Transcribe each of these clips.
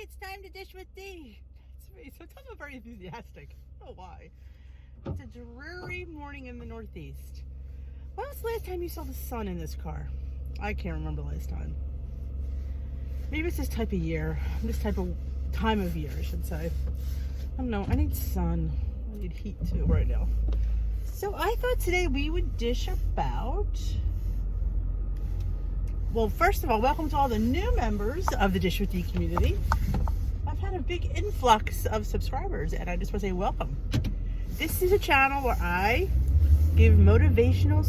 it's time to dish with D. It's me. Sometimes I'm very enthusiastic. I don't know why. It's a dreary morning in the Northeast. When was the last time you saw the sun in this car? I can't remember the last time. Maybe it's this type of year. This type of time of year, I should say. I don't know. I need sun. I need heat too right now. So I thought today we would dish about... Well, first of all, welcome to all the new members of the Dish with D community. I've had a big influx of subscribers, and I just want to say welcome. This is a channel where I give motivational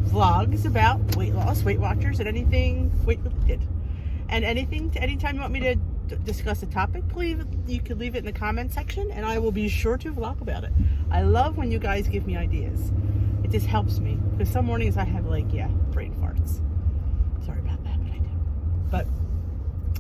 vlogs about weight loss, Weight Watchers, and anything weight related. And anytime you want me to discuss a topic, please, you can leave it in the comment section, and I will be sure to vlog about it. I love when you guys give me ideas. It just helps me, because some mornings I have brain farts. Sorry about that, but I do. But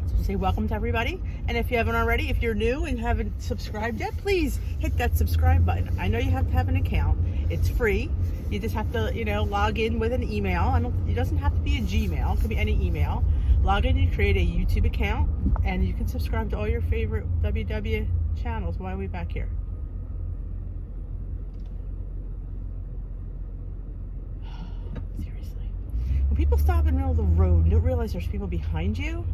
so say welcome to everybody, and if you haven't already, if you're new and haven't subscribed yet, please hit that subscribe button. I know you have to have an account. It's free. You just have to, log in with an email. It doesn't have to be a Gmail. It could be any email. Log in and create a YouTube account, and you can subscribe to all your favorite WW channels. Why are we back here? Seriously. When people stop in the middle of the road and don't realize there's people behind you,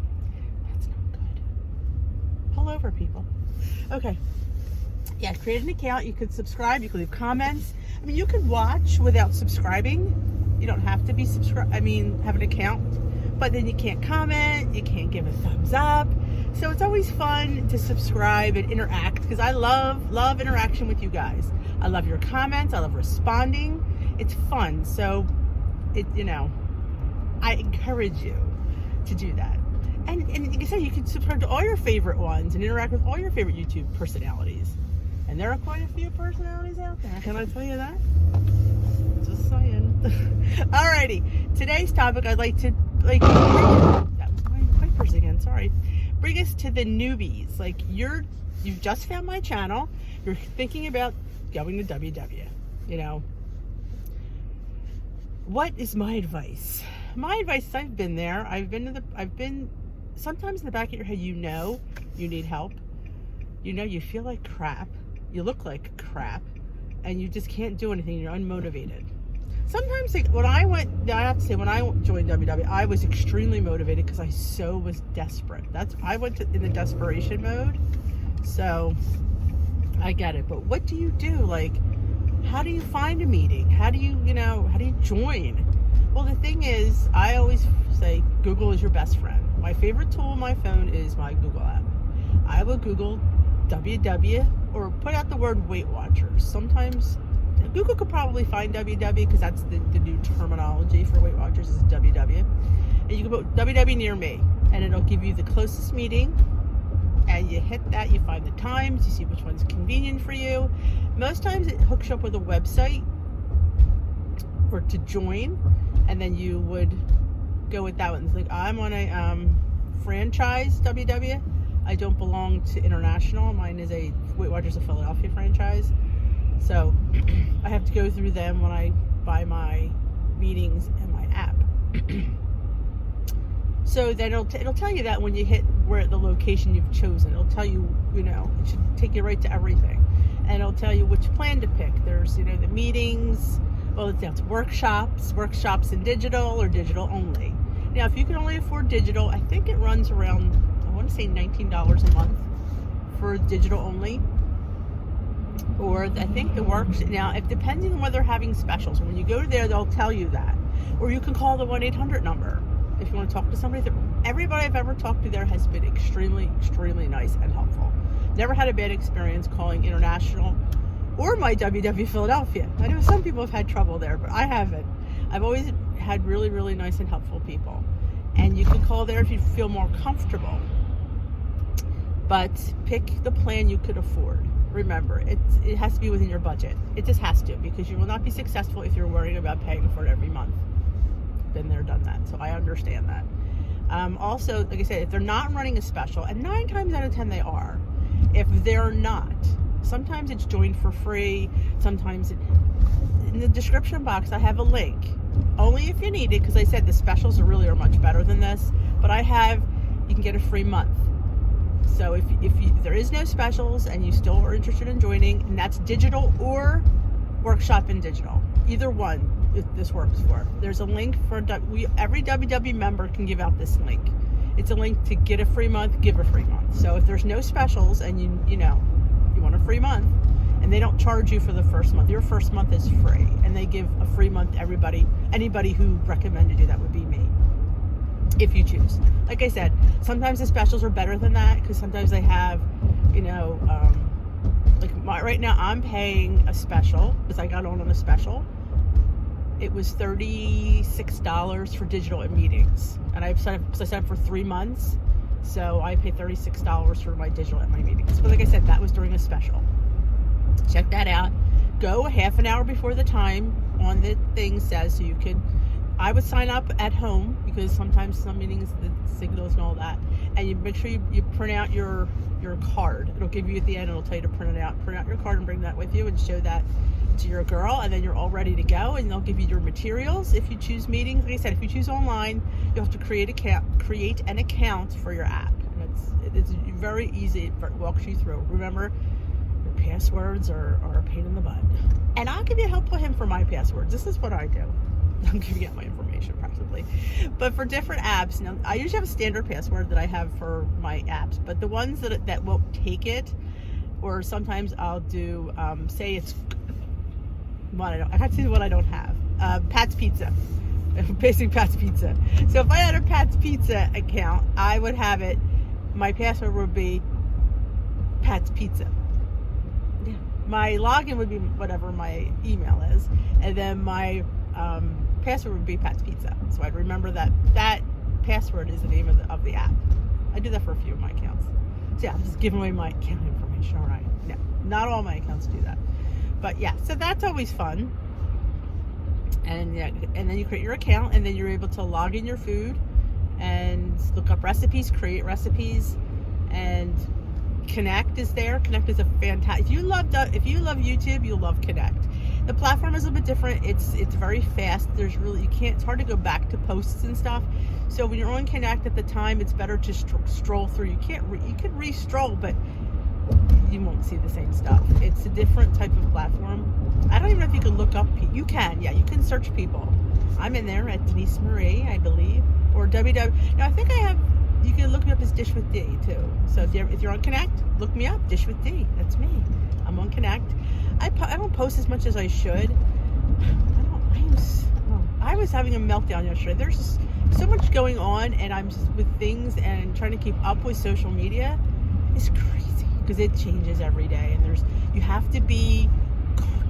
that's not good. Pull over, people. Okay. Yeah, create an account. You could subscribe. You could leave comments. I mean, you could watch without subscribing. You don't have to be subscribed. Have an account. But then you can't comment, you can't give a thumbs up. So it's always fun to subscribe and interact, because I love interaction with you guys. I love your comments, I love responding. It's fun. So I encourage you to do that. And like I said, you can subscribe to all your favorite ones and interact with all your favorite YouTube personalities. And there are quite a few personalities out there. Can I tell you that? Just saying. Alrighty. Today's topic, I'd like to that was my wipers again, sorry. Bring us to the newbies. You've just found my channel, you're thinking about going to WW. What is my advice? My advice is I've been there. Sometimes in the back of your head, you need help. You feel like crap. You look like crap, and you just can't do anything. You're unmotivated. Sometimes, when I joined WW, I was extremely motivated because I was desperate. I went in the desperation mode, so I get it. But what do you do? How do you find a meeting? How do you join? Well, the thing is, I always say Google is your best friend. My favorite tool on my phone is my Google app. I will Google WW or put out the word Weight Watchers. Sometimes Google could probably find WW, because that's the new terminology for Weight Watchers is WW. And you can put WW near me, and it'll give you the closest meeting. And you hit that, you find the times, you see which one's convenient for you. Most times it hooks you up with a website or to join, and then you would go with that one. It's I'm on a franchise WW. I don't belong to international. Mine is a Weight Watchers of Philadelphia franchise. So I have to go through them when I buy my meetings and my app. So then it'll tell you that when you hit the location you've chosen. It'll tell you, it should take you right to everything. And it'll tell you which plan to pick. There's, the meetings, it's workshops in digital or digital only. Now, if you can only afford digital, I think it runs around, I want to say $19 a month for digital only. Or I think now, it depends on whether they're having specials. When you go there, they'll tell you that. Or you can call the 1-800 number if you want to talk to somebody. Everybody I've ever talked to there has been extremely, extremely nice and helpful. Never had a bad experience calling international or my WW Philadelphia. I know some people have had trouble there, but I haven't. I've always had really, really nice and helpful people. And you can call there if you feel more comfortable. But pick the plan you could afford. Remember, it has to be within your budget. It just has to, because you will not be successful if you're worrying about paying for it every month. Been there, done that, so I understand that. Also, like I said, if they're not running a special, and 9 times out of 10 they are, if they're not, sometimes it's joined for free, sometimes in the description box I have a link, only if you need it, because I said the specials are much better than this, but you can get a free month. So if there is no specials and you still are interested in joining, and that's digital or workshop in digital, either one this works for. There's a link for every WW member can give out this link. It's a link to get a free month, give a free month. So if there's no specials and you want a free month, and they don't charge you for the first month, your first month is free, and they give a free month to anybody who recommended you. That would be me, if you choose. Like I said, sometimes the specials are better than that, because sometimes they have, right now I'm paying a special because I got on a special. It was $36 for digital and meetings, and I signed up for 3 months, so I paid $36 for my digital and my meetings. But like I said, that was during a special. Check that out. Go a half an hour before the time on the thing says, so you could. I would sign up at home, because sometimes some meetings, the signals and all that, and you make sure you print out your card. It'll give you at the end, it'll tell you to print out your card and bring that with you and show that to your girl, and then you're all ready to go, and they'll give you your materials. If you choose meetings, like I said, if you choose online, you'll have to create an account for your app. And it's very easy. It walks you through. Remember, your passwords are a pain in the butt, and I'll give you a helpful hint for my passwords. This is what I do. I'm giving out my information practically. But for different apps, now I usually have a standard password that I have for my apps, but the ones that won't take it, or sometimes I'll do, say it's one I have to do what I don't have. Pat's Pizza. Basic Pat's Pizza. So if I had a Pat's Pizza account, I would have it, my password would be Pat's Pizza. Yeah. My login would be whatever my email is, and then my password would be Pat's Pizza. So I'd remember that password is the name of the app. I do that for a few of my accounts. So yeah, I'm just giving away my account information. All right. No, not all my accounts do that. But yeah, so that's always fun. And yeah, and then you create your account, and then you're able to log in your food and look up recipes, create recipes, and Connect is there. Connect is a fantastic. If you love YouTube, you'll love Connect. The platform is a little bit different. It's very fast. It's hard to go back to posts and stuff. So when you're on Connect at the time, it's better to stroll through. You can re-stroll, but you won't see the same stuff. It's a different type of platform. I don't even know if you can look up. You can search people. I'm in there at Denise Marie, I believe, or WW. Now I think I have. You can look me up as Dish with D too. So if you're on Connect, look me up, Dish with D. That's me. I'm on Connect. I don't post as much as I should. I was having a meltdown yesterday. There's just so much going on, and I'm just with things and trying to keep up with social media. It's crazy because it changes every day, and you have to be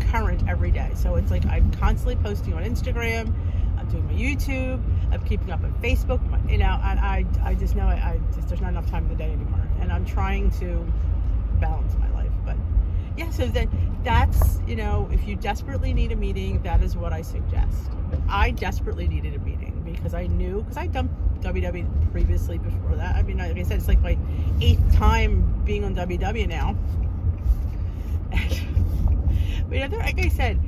current every day. So it's like I'm constantly posting on Instagram. I'm doing my YouTube. I'm keeping up on Facebook. And I just know there's not enough time in the day anymore, and I'm trying to balance my life. But yeah, so that's if you desperately need a meeting, that is what I suggest. I desperately needed a meeting because I dumped WW previously before that. I mean, like I said, it's like my 8th time being on WW now. But like I said,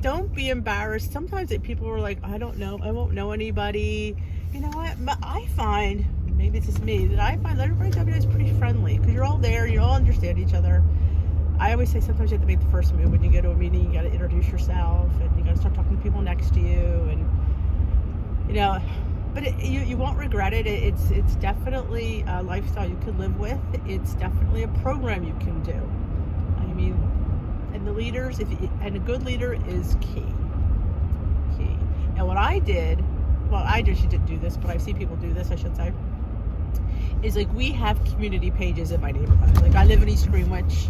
don't be embarrassed. Sometimes people are like, I don't know, I won't know anybody. You know what? But I find, maybe it's just me, that everybody at WW is pretty friendly because you're all there, you all understand each other. I always say sometimes you have to make the first move when you go to a meeting. You got to introduce yourself, and you got to start talking to people next to you, and but you won't regret it. It's definitely a lifestyle you can live with. It's definitely a program you can do. I mean, and the leaders, and a good leader is key. Now what I did, she didn't do this, but I see people do this, I should say, is like we have community pages in my neighborhood. Like I live in East Greenwich,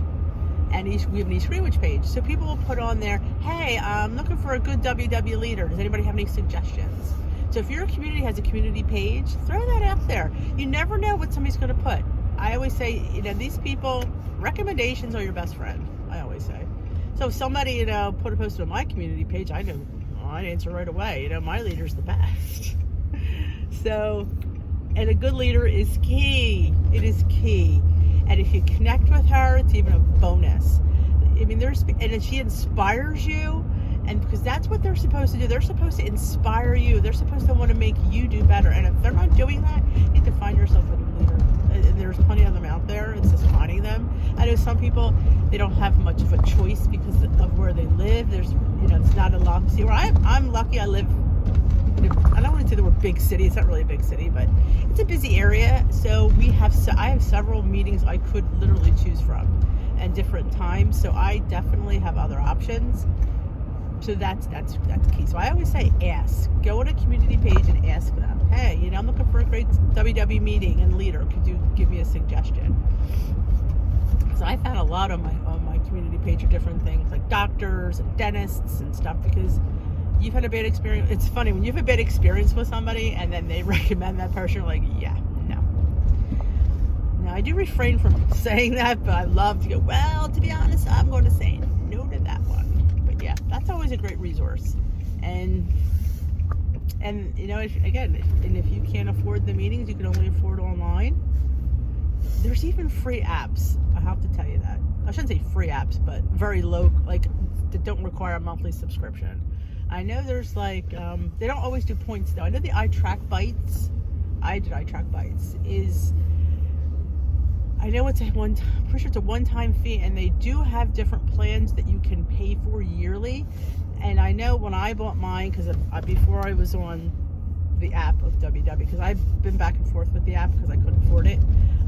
and we have an East Greenwich page. So people will put on there, hey, I'm looking for a good WW leader. Does anybody have any suggestions? So if your community has a community page, throw that out there. You never know what somebody's going to put. I always say, these people, recommendations are your best friend, I always say. So if somebody, put a post on my community page, I know, I'd answer right away. My leader's the best. So, and a good leader is key. It is key. And if you connect with her, it's even a bonus. I mean, and she inspires you, and because that's what they're supposed to do. They're supposed to inspire you. They're supposed to want to make you do better. And if they're not doing that, you need to find yourself a new leader. them. I know some people, they don't have much of a choice because of where they live. There's, it's not a lot. See, where I'm lucky, I live, I don't want to say the word big city. It's not really a big city, but it's a busy area. So I have several meetings I could literally choose from and different times. So I definitely have other options. So that's key. So I always say ask. Go on a community page and ask them, hey, I'm looking for a great WW meeting and leader. Could you give me a suggestion? So I found a lot on my community page of different things like doctors and dentists and stuff, because you've had a bad experience. It's funny when you have a bad experience with somebody and then they recommend that person, you're like, yeah, no. Now I do refrain from saying that, but I love to go, well, to be honest, I'm going to say no to that one. Yeah, that's always a great resource. And if you can't afford the meetings, you can only afford online. There's even free apps. I have to tell you that. I shouldn't say free apps, but very low, like that don't require a monthly subscription. I know there's they don't always do points though. I know the iTrack Bytes is, I know it's I'm pretty sure it's a one-time fee, and they do have different plans that you can pay for yearly. And I know when I bought mine, because before I was on the app of WW, because I've been back and forth with the app because I couldn't afford it,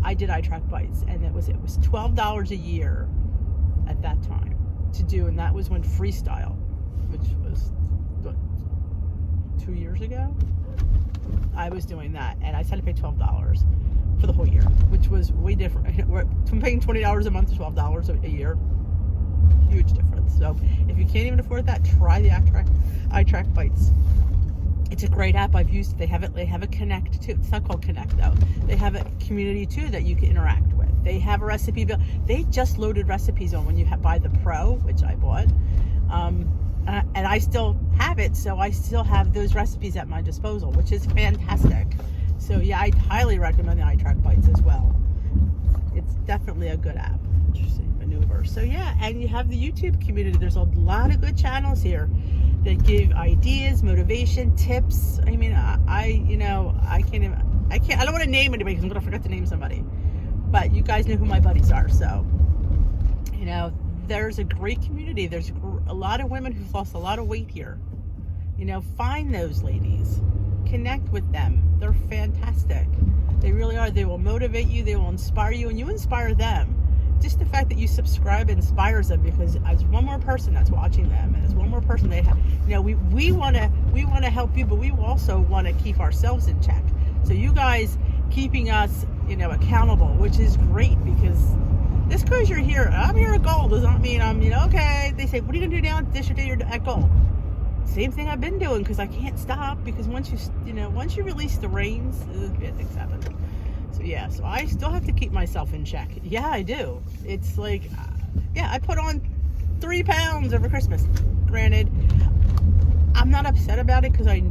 I did iTrack Bytes, and it was $12 a year at that time to do, and that was when Freestyle, which was 2 years ago, I was doing that, and I had to pay $12 for the whole year, which was way different. I'm paying $20 a month to $12 a year. Huge difference. So if you can't even afford that, try the iTrack Bytes. It's a great app. I've used it. They have a Connect too. It's not called Connect though. They have a community too that you can interact with. They have a recipe bill. They just loaded recipes on when you buy the Pro, which I bought. And I still have it, so I still have those recipes at my disposal, which is fantastic. So yeah, I highly recommend the iTrack Bytes as well. It's definitely a good app. Interesting maneuver. So yeah, and you have the YouTube community. There's a lot of good channels here that give ideas, motivation, tips. I mean, I don't want to name anybody because I'm gonna forget to name somebody. But you guys know who my buddies are, so there's a great community. There's a lot of women who've lost a lot of weight here. Find those ladies. Connect with them. They're fantastic. They really are. They will motivate you. They will inspire you, and you inspire them. Just the fact that you subscribe inspires them, because as one more person that's watching them, and as one more person they have, we want to help you, but we also want to keep ourselves in check. So you guys keeping us, accountable, which is great, because just because you're here, I'm here at goal does not mean I'm, okay. They say, what are you gonna do now? This your day you're at goal. Same thing I've been doing, because I can't stop, because once you release the reins, things happen. So yeah, so I still have to keep myself in check. Yeah, I do. It's like, I put on 3 pounds over Christmas. Granted, I'm not upset about it because I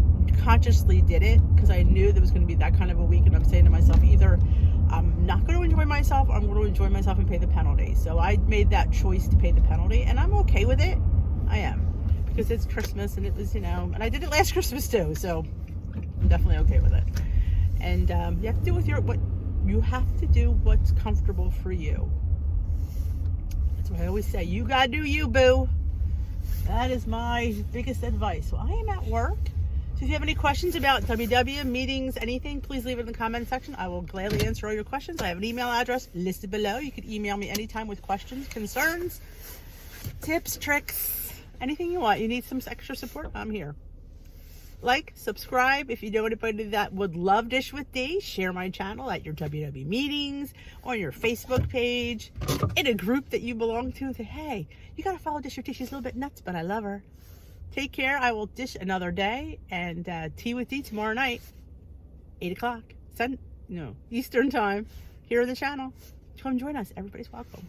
consciously did it, because I knew there was going to be that kind of a week, and I'm saying to myself, either I'm not going to enjoy myself, or I'm going to enjoy myself and pay the penalty. So I made that choice to pay the penalty, and I'm okay with it. I am. Because it's Christmas, and it was, and I did it last Christmas too, so I'm definitely okay with it. And you have to do what's comfortable for you. That's what I always say. You gotta do you, boo. That is my biggest advice. Well, I am at work, so if you have any questions about WW meetings, anything, please leave it in the comment section. I will gladly answer all your questions. I have an email address listed below. You can email me anytime with questions, concerns, tips, tricks. Anything you want. You need some extra support, I'm here. Like, subscribe if you know anybody that would love Dish with D. Share my channel at your WW meetings, on your Facebook page, in a group that you belong to. And say, hey, you got to follow Dish with D. She's a little bit nuts, but I love her. Take care. I will dish another day. And Tea with D tomorrow night, 8 o'clock, Eastern time, here on the channel. Come join us. Everybody's welcome.